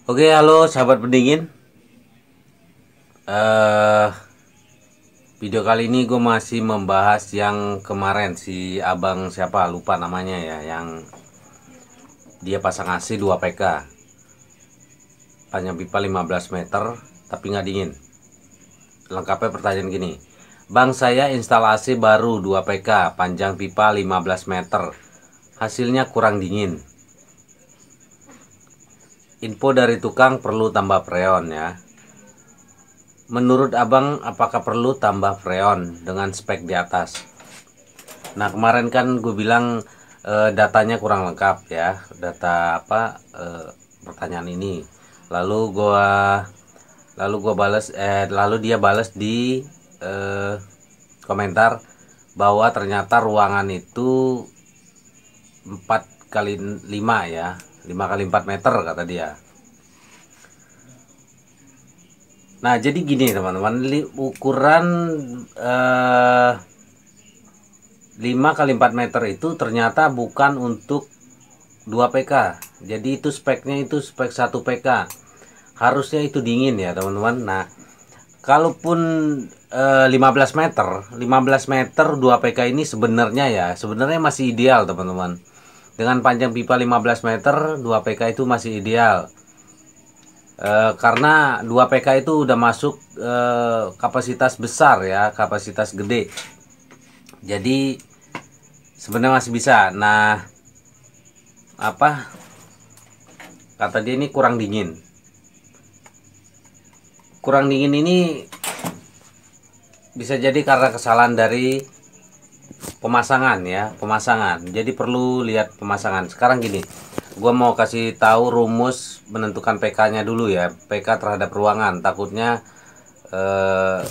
Oke, halo sahabat pendingin. eh Video kali ini gue masih membahas yang kemarin si abang siapa lupa namanya ya, yang dia pasang AC 2 PK, panjang pipa 15 meter, tapi nggak dingin. Lengkapnya pertanyaan gini, bang saya instalasi baru 2 PK, panjang pipa 15 meter, hasilnya kurang dingin. Info dari tukang perlu tambah freon ya. Menurut abang, apakah perlu tambah freon dengan spek di atas? Nah, kemarin kan gue bilang datanya kurang lengkap ya, data apa pertanyaan ini. Lalu gua lalu dia balas di eh, komentar bahwa ternyata ruangan itu 4 kali 5 ya, 5 kali 4 meter kata dia. Nah, jadi gini teman-teman, ukuran 5 kali 4 meter itu ternyata bukan untuk 2 PK. Jadi itu speknya itu spek 1 PK. Harusnya itu dingin ya, teman-teman. Nah, kalaupun 15 meter, 15 meter 2 PK ini sebenarnya masih ideal, teman-teman. Dengan panjang pipa 15 meter, 2 PK itu masih ideal. Karena 2 PK itu udah masuk kapasitas besar ya, kapasitas gede. Jadi sebenarnya masih bisa. Nah, apa kata dia ini kurang dingin ini bisa jadi karena kesalahan dari pemasangan. Jadi perlu lihat pemasangan. Sekarang gini, gua mau kasih tahu rumus menentukan PK nya dulu ya, PK terhadap ruangan. Takutnya eh,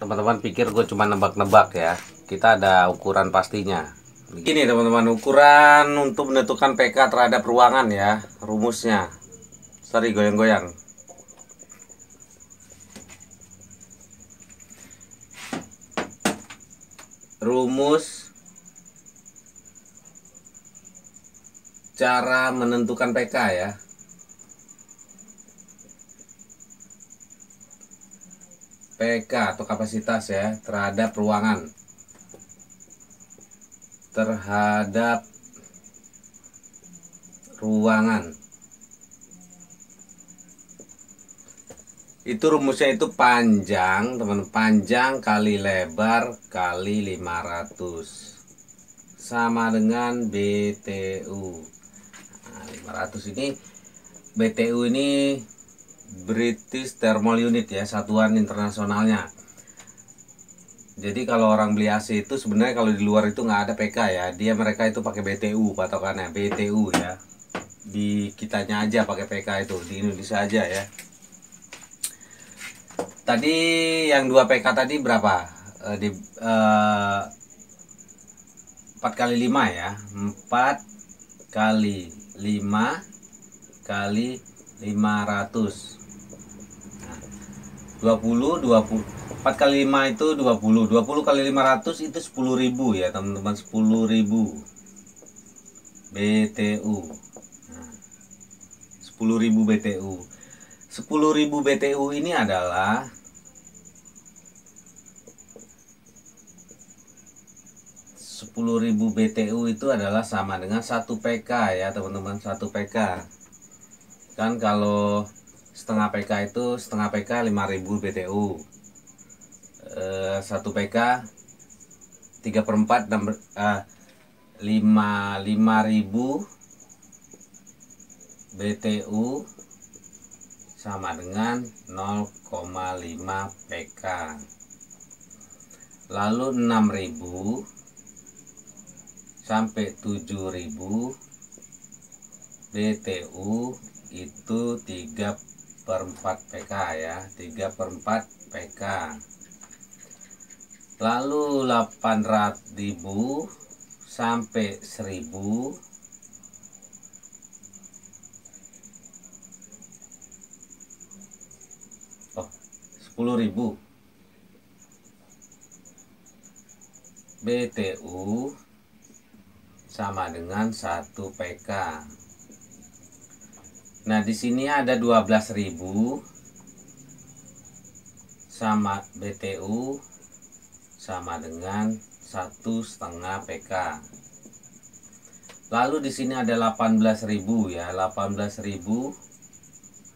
teman-teman pikir gue cuma nebak-nebak ya. Kita ada ukuran pastinya. Gini teman-teman, ukuran untuk menentukan PK terhadap ruangan ya, rumusnya. Sorry, goyang-goyang. Rumus cara menentukan PK ya. PK atau kapasitas ya terhadap ruangan. Terhadap ruangan. Itu rumusnya itu panjang, teman, panjang kali lebar kali 500 sama dengan BTU. Nah, 500 ini BTU ini British Thermal Unit ya, satuan internasionalnya. Jadi kalau orang beli AC itu sebenarnya kalau di luar itu nggak ada PK ya, mereka itu pakai BTU patokannya, BTU ya. Di kitanya aja pakai PK, itu di Indonesia aja ya. Tadi yang 2 PK tadi berapa? 4 kali 5 ya, 4 kali 5 kali 500. Nah, 20 4 kali 5 itu 20 kali 500 itu 10.000 ya teman-teman, 10.000 BTU. Nah, 10.000 BTU. 10.000 BTU ini adalah 10.000 BTU itu adalah sama dengan 1 PK ya teman-teman, 1 PK. Kan kalau setengah PK itu setengah PK 5.000 BTU. 1 PK 3/4 5.000 BTU sama dengan 0,5 PK. Lalu 6.000 sampai 7.000 BTU itu 3/4 PK ya, 3/4 PK. Lalu 800.000 sampai 1.000 10.000 BTU sama dengan 1 PK. Nah, di sini ada 12.000 sama BTU sama dengan 1,5 PK. Lalu di sini ada 18.000 ya, 18.000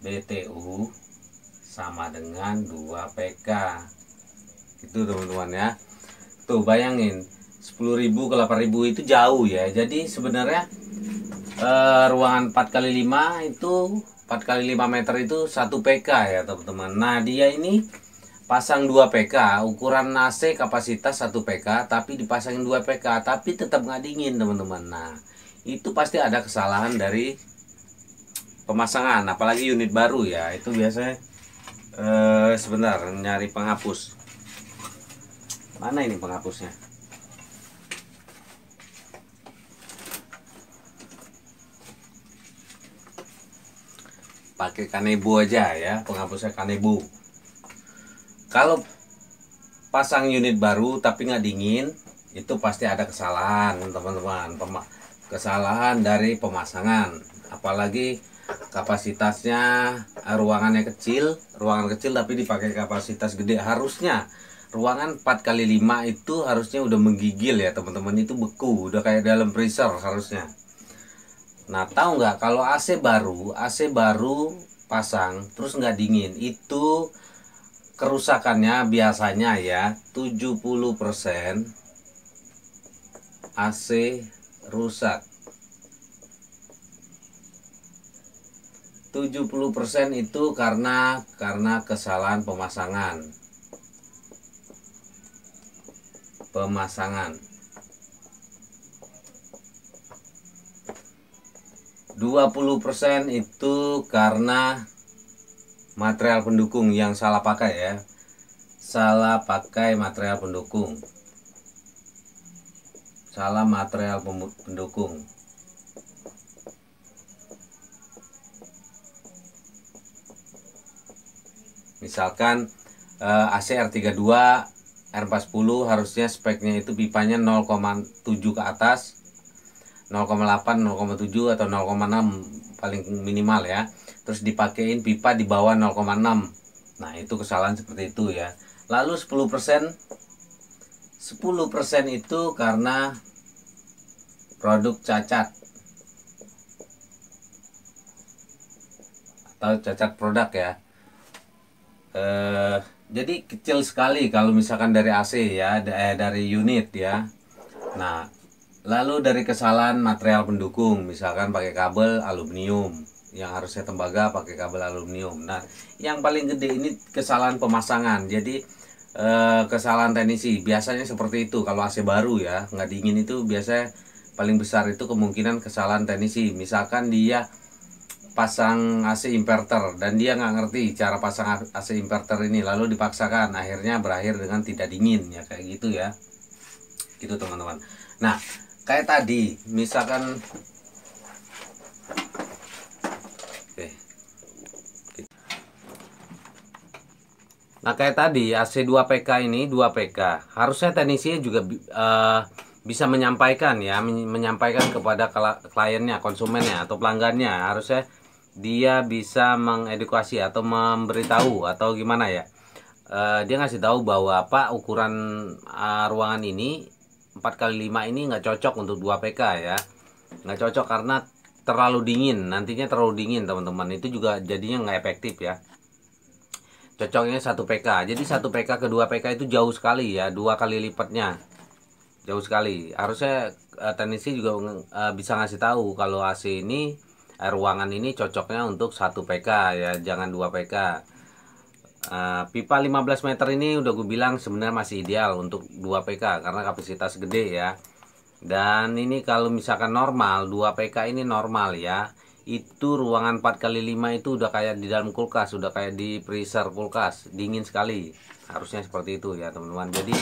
BTU sama dengan 2 PK. Itu teman-teman ya. Tuh bayangin 10.000 ke 8.000 itu jauh ya. Jadi sebenarnya ruangan 4x5 itu 4x5 meter itu 1 PK ya teman-teman. Nah, dia ini pasang 2 PK, ukuran AC kapasitas 1 PK, tapi dipasangin 2 PK, tapi tetap nggak dingin teman-teman. Nah, itu pasti ada kesalahan dari pemasangan, apalagi unit baru ya. Itu biasanya sebentar nyari penghapus. Mana ini penghapusnya? Pakai kanebo aja ya, penghapusnya kanebo. Kalau pasang unit baru tapi nggak dingin, itu pasti ada kesalahan teman-teman. Kesalahan dari pemasangan, apalagi kapasitasnya ruangan kecil tapi dipakai kapasitas gede. Harusnya ruangan 4x5 itu harusnya udah menggigil ya teman-teman, itu beku, udah kayak dalam freezer harusnya. Nah, tahu nggak kalau AC baru pasang terus nggak dingin, itu kerusakannya biasanya ya 70% AC rusak. 70% itu karena kesalahan pemasangan. 20% itu karena material pendukung yang salah pakai ya. Salah pakai material pendukung. Salah material pendukung. Misalkan AC R32, R410 harusnya speknya itu pipanya 0,7 ke atas, 0,8, 0,7 atau 0,6 paling minimal ya. Terus dipakein pipa di bawah 0,6. Nah, itu kesalahan seperti itu ya. Lalu 10% itu karena produk cacat atau cacat produk ya. Jadi kecil sekali kalau misalkan dari AC ya, dari unit ya. Nah, lalu dari kesalahan material pendukung, misalkan pakai kabel aluminium, yang harusnya tembaga pakai kabel aluminium. Nah, yang paling gede ini kesalahan pemasangan. Jadi kesalahan teknisi biasanya seperti itu. Kalau AC baru ya, nggak dingin, itu biasanya paling besar itu kemungkinan kesalahan teknisi. Misalkan dia pasang AC inverter dan dia nggak ngerti cara pasang AC inverter ini, lalu dipaksakan, akhirnya berakhir dengan tidak dingin ya, kayak gitu ya. Gitu teman-teman. Nah, kayak tadi misalkan Nah, kayak tadi AC 2 PK ini 2 PK. Harusnya teknisinya juga bisa menyampaikan ya, menyampaikan kepada kliennya, konsumennya atau pelanggannya. Harusnya dia bisa mengedukasi atau memberitahu atau gimana ya. Dia ngasih tahu bahwa apa ukuran ruangan ini 4x5 ini nggak cocok untuk 2 PK ya. Nggak cocok karena terlalu dingin, nantinya terlalu dingin teman-teman. Itu juga jadinya nggak efektif ya. Cocoknya 1 PK. Jadi 1 PK ke 2 PK itu jauh sekali ya, 2 kali lipatnya. Jauh sekali. Harusnya teknisi juga bisa ngasih tahu kalau AC ini ruangan ini cocoknya untuk 1 PK ya, jangan 2 PK. Pipa 15 meter ini udah gue bilang sebenarnya masih ideal untuk 2 PK karena kapasitas gede ya. Dan ini kalau misalkan normal 2 PK ini normal ya, itu ruangan 4x5 itu udah kayak di dalam kulkas, udah kayak di freezer kulkas, dingin sekali. Harusnya seperti itu ya teman-teman. Jadi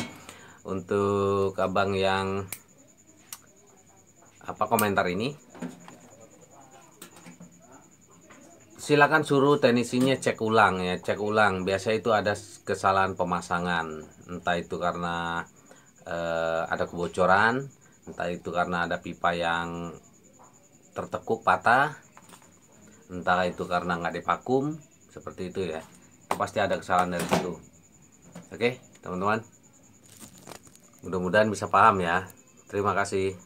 untuk abang yang komentar ini, silakan suruh teknisinya cek ulang ya, cek ulang. Biasa itu ada kesalahan pemasangan, entah itu karena ada kebocoran, entah itu karena ada pipa yang tertekuk patah, entah itu karena nggak divakum seperti itu ya, pasti ada kesalahan dari situ. Oke teman-teman, mudah-mudahan bisa paham ya. Terima kasih.